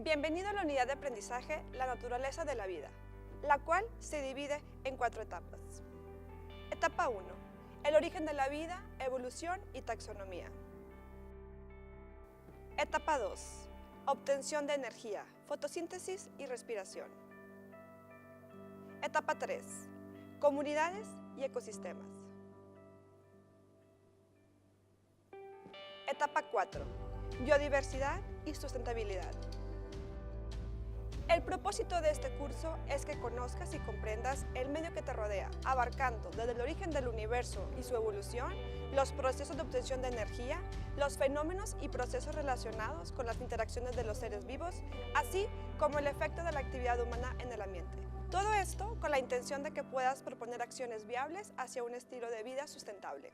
Bienvenido a la unidad de aprendizaje La naturaleza de la vida, la cual se divide en 4 etapas. Etapa 1. El origen de la vida, evolución y taxonomía. Etapa 2. Obtención de energía, fotosíntesis y respiración. Etapa 3. Comunidades y ecosistemas. Etapa 4. Biodiversidad y sustentabilidad. El propósito de este curso es que conozcas y comprendas el medio que te rodea, abarcando desde el origen del universo y su evolución, los procesos de obtención de energía, los fenómenos y procesos relacionados con las interacciones de los seres vivos, así como el efecto de la actividad humana en el ambiente. Todo esto con la intención de que puedas proponer acciones viables hacia un estilo de vida sustentable.